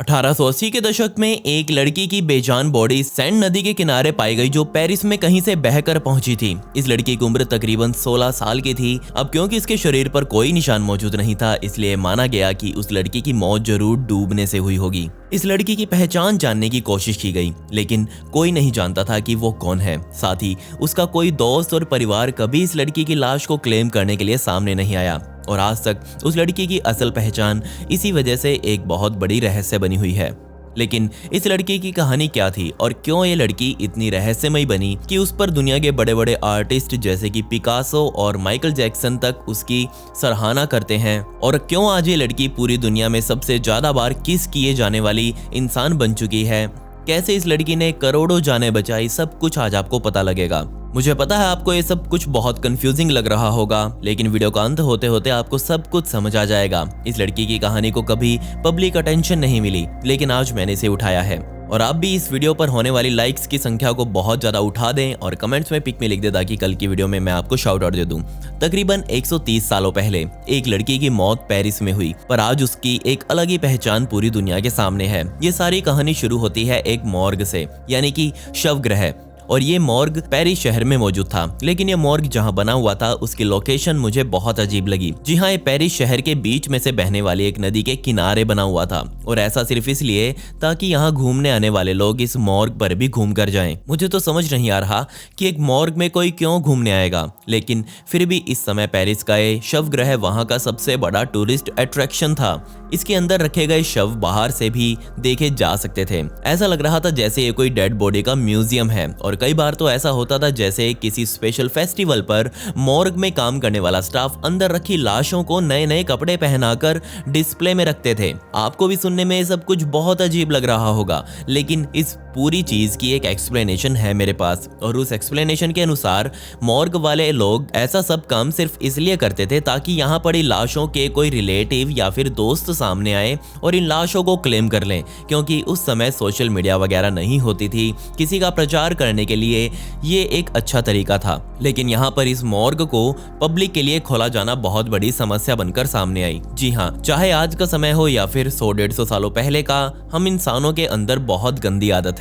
1880 के दशक में एक लड़की की बेजान बॉडी सेंड नदी के किनारे पाई गई जो पेरिस में कहीं से बहकर पहुंची थी। इस लड़की की उम्र तकरीबन 16 साल की थी। अब क्योंकि इसके शरीर पर कोई निशान मौजूद नहीं था, इसलिए माना गया कि उस लड़की की मौत जरूर डूबने से हुई होगी। इस लड़की की पहचान जानने की कोशिश की गई, लेकिन कोई नहीं जानता था कि वो कौन है। साथ ही उसका कोई दोस्त और परिवार कभी इस लड़की की लाश को क्लेम करने के लिए सामने नहीं आया और आज तक उस लड़की की असल पहचान इसी वजह से एक बहुत बड़ी रहस्य बनी हुई है। लेकिन इस लड़की की कहानी क्या थी और क्यों ये लड़की इतनी रहस्यमयी बनी कि उस पर दुनिया के बड़े बड़े आर्टिस्ट जैसे कि पिकासो और माइकल जैक्सन तक उसकी सराहना करते हैं, और क्यों आज ये लड़की पूरी दुनिया में सबसे ज्यादा बार किस किए जाने वाली इंसान बन चुकी है, कैसे इस लड़की ने करोड़ों जानें बचाई, सब कुछ आज आपको पता लगेगा। मुझे पता है आपको ये सब कुछ बहुत कंफ्यूजिंग लग रहा होगा, लेकिन वीडियो का अंत होते होते आपको सब कुछ समझ आ जाएगा। इस लड़की की कहानी को कभी पब्लिक अटेंशन नहीं मिली, लेकिन आज मैंने इसे उठाया है। और आप भी इस वीडियो पर होने वाली लाइक्स की संख्या को बहुत ज्यादा उठा दें और कमेंट्स में पिक में लिख दें ताकि कल की वीडियो में मैं आपको शाउट आउट दे दूं। तकरीबन 130 सालों पहले एक लड़की की मौत पेरिस में हुई, पर आज उसकी एक अलग ही पहचान पूरी दुनिया के सामने है। ये सारी कहानी शुरू होती है एक मॉर्ग से, यानी कि शवगृह, और ये मॉर्ग पेरिस शहर में मौजूद था। लेकिन ये मॉर्ग जहां बना हुआ था उसकी लोकेशन मुझे बहुत अजीब लगी। जी हाँ, ये पेरिस शहर के बीच में से बहने वाली एक नदी के किनारे बना हुआ था, और ऐसा सिर्फ इसलिए ताकि यहाँ घूमने आने वाले लोग इस मॉर्ग पर भी घूम कर जाएं। मुझे तो समझ नहीं आ रहा कि एक मॉर्ग में कोई क्यों घूमने आएगा, लेकिन फिर भी इस समय पेरिस का ये शवगृह वहाँ का सबसे बड़ा टूरिस्ट अट्रैक्शन था। इसके अंदर रखे गए शव बाहर से भी देखे जा सकते थे। ऐसा लग रहा था जैसे ये कोई डेड बॉडी का म्यूजियम है, और कई बार तो ऐसा होता था जैसे किसी स्पेशल फेस्टिवल पर मॉर्ग में काम करने वाला स्टाफ अंदर रखी लाशों को नए नए कपड़े पहनाकर डिस्प्ले में रखते थे। आपको भी सुनने में सब कुछ बहुत अजीब लग रहा होगा, लेकिन इस पूरी चीज की एक एक्सप्लेनेशन है मेरे पास, और उस एक्सप्लेनेशन के अनुसार मॉर्ग वाले लोग ऐसा सब काम सिर्फ इसलिए करते थे ताकि यहाँ पड़ी लाशों के कोई रिलेटिव या फिर दोस्त सामने आए और इन लाशों को क्लेम कर लें, क्योंकि उस समय सोशल मीडिया वगैरह नहीं होती थी। किसी का प्रचार करने के लिए ये एक अच्छा तरीका था। लेकिन यहाँ पर इस मॉर्ग को पब्लिक के लिए खोला जाना बहुत बड़ी समस्या बनकर सामने आई। जी हाँ, चाहे आज का समय हो या फिर 100-150 सालों पहले का, हम इंसानों के अंदर बहुत गंदी आदत है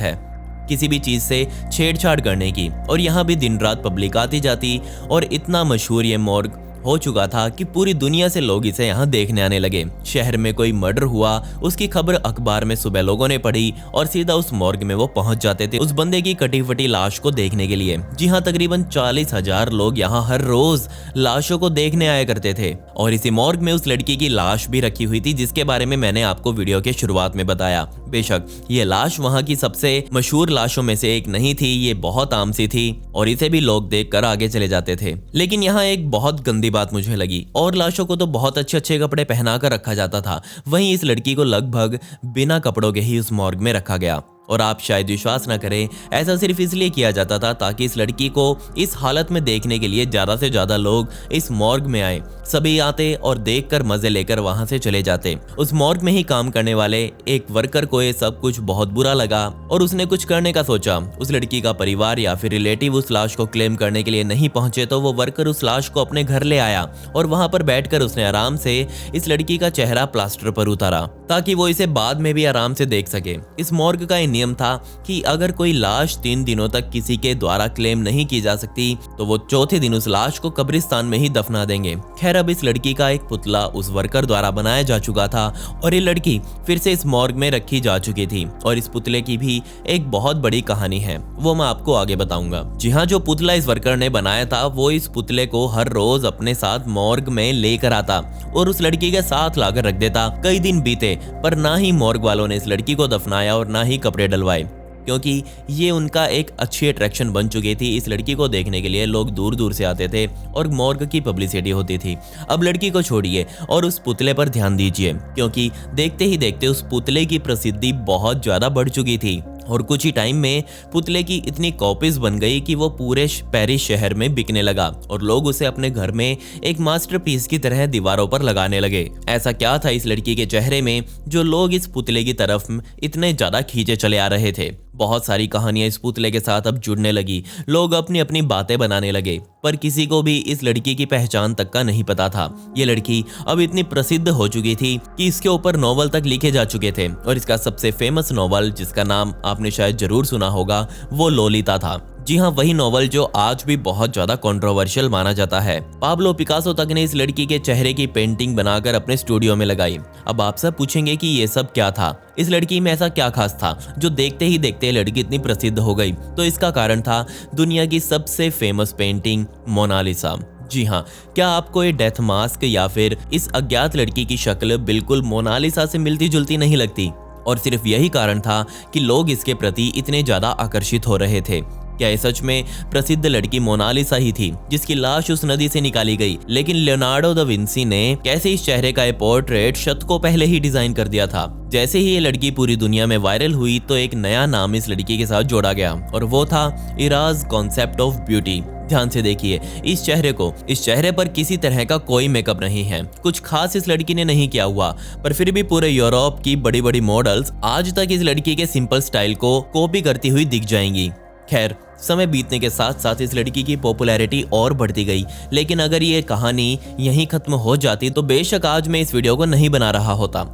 किसी भी चीज से छेड़छाड़ करने की, और यहाँ भी दिन रात पब्लिक आती जाती, और इतना मशहूर ये मॉर्ग हो चुका था कि पूरी दुनिया से लोग इसे यहाँ देखने आने लगे। शहर में कोई मर्डर हुआ, उसकी खबर अखबार में सुबह लोगों ने पढ़ी और सीधा उस मॉर्ग में वो पहुंच जाते थे उस बंदे की कटी फटी लाश को देखने के लिए। जी हाँ, तकरीबन 40,000 लोग यहाँ हर रोज लाशों को देखने आया करते थे, और इसी मॉर्ग में उस लड़की की लाश भी रखी हुई थी जिसके बारे में मैंने आपको वीडियो के शुरुआत में बताया। बेशक ये लाश वहाँ की सबसे मशहूर लाशों में से एक नहीं थी, ये बहुत आम सी थी और इसे भी लोग देखकर आगे चले जाते थे। लेकिन यहाँ एक बहुत गंदी बात मुझे लगी, और लाशों को तो बहुत अच्छे अच्छे कपड़े पहना कर रखा जाता था, वहीं इस लड़की को लगभग बिना कपड़ों के ही उस मॉर्ग में रखा गया। और आप शायद विश्वास न करें, ऐसा सिर्फ इसलिए किया जाता था ताकि इस लड़की को इस हालत में देखने के लिए ज्यादा से ज्यादा लोग इस मॉर्ग में आए। सभी आते और देखकर मजे लेकर वहां से चले जाते। उस मॉर्ग में ही काम करने वाले एक वर्कर को ये सब कुछ बहुत बुरा लगा और उसने कुछ करने का सोचा। उस लड़की का परिवार या फिर रिलेटिव उस लाश को क्लेम करने के लिए नहीं पहुंचे, तो वो वर्कर उस लाश को अपने घर ले आया और वहां पर बैठकर उसने आराम से इस लड़की का चेहरा प्लास्टर पर उतारा ताकि वो इसे बाद में भी आराम से देख सके। इस मॉर्ग का नियम था कि अगर कोई लाश 3 दिनों तक किसी के द्वारा क्लेम नहीं की जा सकती, तो वो चौथे दिन उस लाश को कब्रिस्तान में ही दफना देंगे। खैर, अब इस लड़की का एक पुतला उस वर्कर द्वारा बनाया जा चुका था और ये लड़की फिर से इस मॉर्ग में रखी जा चुकी थी, और इस पुतले की भी एक बहुत बड़ी कहानी है, वो मैं आपको आगे बताऊंगा। जी हाँ, जो पुतला इस वर्कर ने बनाया था वो इस पुतले को हर रोज अपने साथ मॉर्ग में लेकर आता और उस लड़की के साथ लाकर रख देता। कई दिन बीते, पर ना ही मॉर्ग वालों ने इस लड़की को दफनाया और ना ही कपड़े डलवाए, क्योंकि ये उनका एक अच्छी अट्रैक्शन बन चुकी थी। इस लड़की को देखने के लिए लोग दूर दूर से आते थे और मॉर्ग की पब्लिसिटी होती थी। अब लड़की को छोड़िए और उस पुतले पर ध्यान दीजिए, क्योंकि देखते ही देखते उस पुतले की प्रसिद्धि बहुत ज्यादा बढ़ चुकी थी। और कुछ ही टाइम में पुतले की इतनी कॉपीज बन गई कि वो पूरे पेरिस शहर में बिकने लगा और लोग उसे अपने घर में एक मास्टरपीस की तरह दीवारों पर लगाने लगे। ऐसा क्या था इस लड़की के चेहरे में जो लोग इस पुतले की तरफ इतने ज्यादा खींचे चले आ रहे थे। बहुत सारी कहानियां इस पुतले के साथ अब जुड़ने लगी, लोग अपनी अपनी बातें बनाने लगे, पर किसी को भी इस लड़की की पहचान तक का नहीं पता था। ये लड़की अब इतनी प्रसिद्ध हो चुकी थी कि इसके ऊपर नॉवल तक लिखे जा चुके थे और इसका सबसे फेमस नॉवल, जिसका नाम आपने शायद जरूर सुना होगा, वो लोलिता था। जी हाँ, वही नॉवल जो आज भी बहुत ज्यादा कंट्रोवर्शियल माना जाता है। पाब्लो पिकासो तक ने इस लड़की के चेहरे की पेंटिंग बनाकर अपने स्टूडियो में लगाई। अब आप सब पूछेंगे कि ये सब क्या था, इस लड़की में ऐसा क्या खास था जो देखते ही देखते लड़की इतनी प्रसिद्ध हो गई। तो इसका कारण था दुनिया की सबसे फेमस पेंटिंग मोनालिसा। जी हाँ, क्या आपको ये डेथ मास्क या फिर इस अज्ञात लड़की की शक्ल बिल्कुल मोनालिसा से मिलती जुलती नहीं लगती? और सिर्फ यही कारण था कि लोग इसके प्रति इतने ज्यादा आकर्षित हो रहे थे। क्या ये सच में प्रसिद्ध लड़की मोनालिसा ही थी जिसकी लाश उस नदी से निकाली गई? लेकिन लियोनार्डो दा विंसी ने कैसे इस चेहरे का पोर्ट्रेट शतकों पहले ही डिजाइन कर दिया था। जैसे ही ये लड़की पूरी दुनिया में वायरल हुई तो एक नया नाम इस लड़की के साथ जोड़ा गया और वो था इराज कॉन्सेप्ट ऑफ ब्यूटी। ध्यान से देखिए इस चेहरे पर किसी तरह का कोई मेकअप नहीं है, कुछ खास इस लड़की ने नहीं किया हुआ, पर फिर भी पूरे यूरोप की बड़ी बड़ी मॉडल्स आज तक इस लड़की के सिंपल स्टाइल को कॉपी करती हुई दिख जाएंगी। खैर, समय बीतने के साथ साथ इस लड़की की पॉपुलैरिटी और बढ़ती गई, लेकिन अगर ये कहानी यहीं खत्म हो जाती तो बेशक आज मैं इस वीडियो को नहीं बना रहा होता।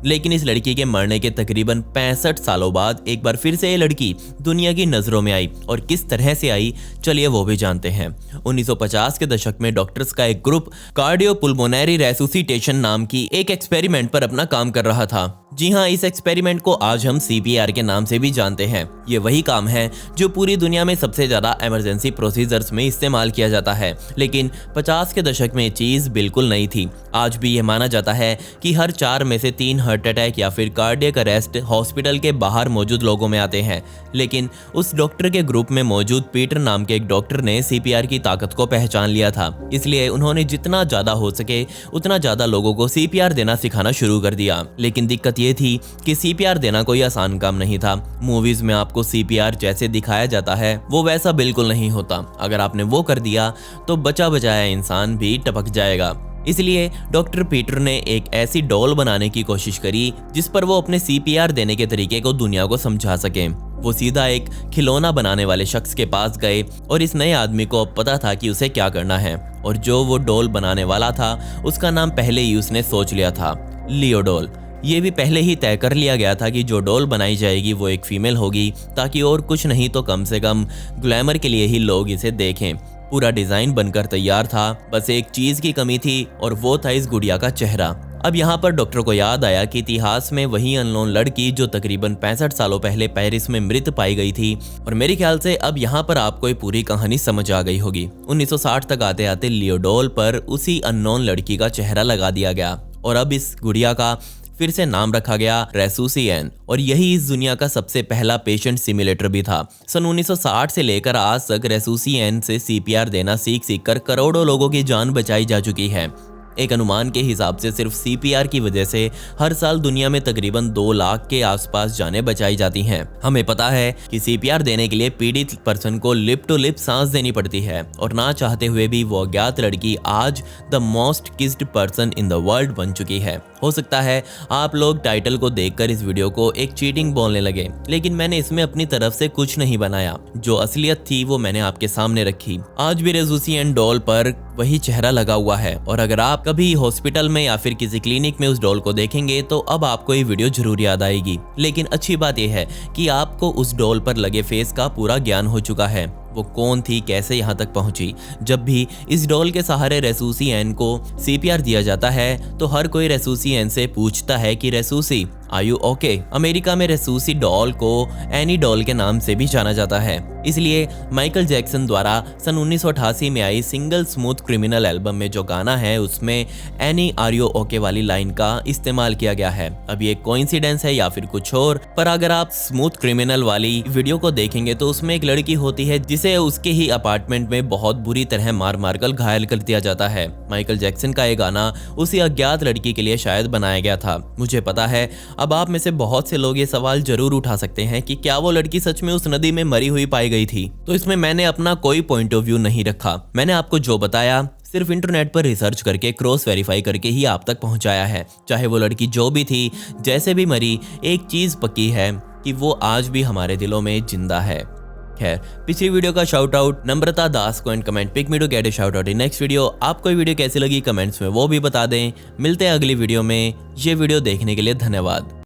लेकिन इस लड़की के मरने के तकरीबन 65 सालों बाद एक बार फिर से ये लड़की दुनिया की नजरों में आई और किस तरह से आई, चलिए वो भी जानते हैं। 1950 के दशक में डॉक्टर्स का एक ग्रुप कार्डियोपुल्मोनरी रेसुसिटेशन नाम की एक एक्सपेरिमेंट पर अपना काम कर रहा था। जी हाँ, इस एक्सपेरिमेंट को आज हम CPR के नाम से भी जानते हैं। ये वही काम है जो पूरी दुनिया में सबसे ज्यादा इमरजेंसी प्रोसीजर्स में इस्तेमाल किया जाता है, लेकिन 50 के दशक में ये चीज बिल्कुल नई थी। आज भी ये माना जाता है कि हर 4 में से 3 हार्ट अटैक या फिर कार्डियक अरेस्ट हॉस्पिटल के बाहर मौजूद लोगों में आते हैं। लेकिन उस डॉक्टर के ग्रुप में मौजूद पीटर नाम के एक डॉक्टर ने CPR की ताकत को पहचान लिया था, इसलिए उन्होंने जितना ज्यादा हो सके उतना ज्यादा लोगों को CPR देना सिखाना शुरू कर दिया। लेकिन दिक्कत ये थी कि CPR देना कोई आसान काम नहीं था। मूवीज में आपको CPR जैसे दिखाया जाता है वो वैसा बिल्कुल नहीं होता। अगर आपने वो कर दिया तो बचा बचाया इंसान भी टपक जाएगा। इसलिए डॉक्टर पीटर ने एक ऐसी डॉल बनाने की कोशिश करी जिस पर वो अपने CPR देने के तरीके को दुनिया को समझा सके। वो सीधा एक खिलौना बनाने वाले शख्स के पास गए और इस नए आदमी को अब पता था कि उसे क्या करना है, और जो वो डॉल बनाने वाला था उसका नाम पहले ही उसने सोच लिया था, लियो डॉल। ये भी पहले ही तय कर लिया गया था कि जो डॉल बनाई जाएगी वो एक फीमेल होगी, ताकि और कुछ नहीं तो कम से कम ग्लैमर के लिए ही लोग इसे देखें। पूरा डिजाइन बनकर तैयार था, बस एक चीज की कमी थी और वो था इस गुड़िया का चेहरा। अब यहाँ पर डॉक्टर को याद आया कि इतिहास में वही अननोन लड़की जो तकरीबन 65 सालों पहले पेरिस में मृत पाई गई थी, और मेरे ख्याल से अब यहाँ पर आपको ये पूरी कहानी समझ आ गई होगी। 1960 तक आते आते लियो डॉल पर उसी अननोन लड़की का चेहरा लगा दिया गया और अब इस गुड़िया का फिर से नाम रखा गया रेसूसिएन, और यही इस दुनिया का सबसे पहला पेशेंट सिमुलेटर भी था। सन 1960 से लेकर आज तक रेसूसिएन से CPR देना सीख कर करोड़ों लोगों की जान बचाई जा चुकी है। एक अनुमान के हिसाब से सिर्फ CPR की वजह से हर साल दुनिया में तकरीबन 2 लाख के आसपास जानें बचाई जाती हैं। हमें पता है कि CPR देने के लिए पीड़ित पर्सन को लिप टू लिप सांस देनी पड़ती है, और ना चाहते हुए भी वो अज्ञात लड़की आज the most kissed person in the world बन चुकी है। हो सकता है आप लोग टाइटल को देखकर इस वीडियो को एक चीटिंग बोलने लगे, लेकिन मैंने इसमें अपनी तरफ से कुछ नहीं बनाया। जो असलियत थी वो मैंने आपके सामने रखी। आज भी रेसूसिएन डॉल पर वही चेहरा लगा हुआ है, और अगर आप कभी हॉस्पिटल में या फिर किसी क्लिनिक में उस डॉल को देखेंगे तो अब आपको ये वीडियो जरूर याद आएगी। लेकिन अच्छी बात यह है कि आपको उस डॉल पर लगे फेस का पूरा ज्ञान हो चुका है। वो कौन थी, कैसे यहाँ तक पहुंची। जब भी इस डॉल के सहारे रेसूसिएन को CPR दिया जाता है तो हर कोई रेसूसिएन से पूछता है कि रेसूसी आर यू ओके। अमेरिका में रेसूसी डॉल को एनी डॉल के नाम से भी जाना जाता है। इसलिए माइकल जैक्सन द्वारा सन 1988 में आई सिंगल स्मूथ क्रिमिनल एल्बम में जो गाना है उसमें एनी आर यू ओके वाली लाइन का इस्तेमाल किया गया है। अब ये कोइंसिडेंस है या फिर कुछ और, पर अगर आप स्मूथ क्रिमिनल वाली वीडियो को देखेंगे तो उसमें एक लड़की होती है जिसे उसके ही अपार्टमेंट में बहुत बुरी तरह मार मार कर घायल कर दिया जाता है। माइकल जैक्सन का ये गाना उसी अज्ञात लड़की के लिए शायद बनाया गया था। मुझे पता है अब आप में से बहुत से लोग ये सवाल जरूर उठा सकते हैं कि क्या वो लड़की सच में उस नदी में मरी हुई पाई गई थी। तो इसमें मैंने अपना कोई पॉइंट ऑफ व्यू नहीं रखा। मैंने आपको जो बताया सिर्फ इंटरनेट पर रिसर्च करके क्रॉस वेरीफाई करके ही आप तक पहुंचाया है। चाहे वो लड़की जो भी थी, जैसे भी मरी, एक चीज पक्की है कि वो आज भी हमारे दिलों में जिंदा है। खैर, पिछली वीडियो का शाउट आउट नम्रता दास को and comment pick me to get a shout out in next video. आपको ये वीडियो कैसी लगी कमेंट्स में वो भी बता दें। मिलते हैं अगली वीडियो में। ये वीडियो देखने के लिए धन्यवाद।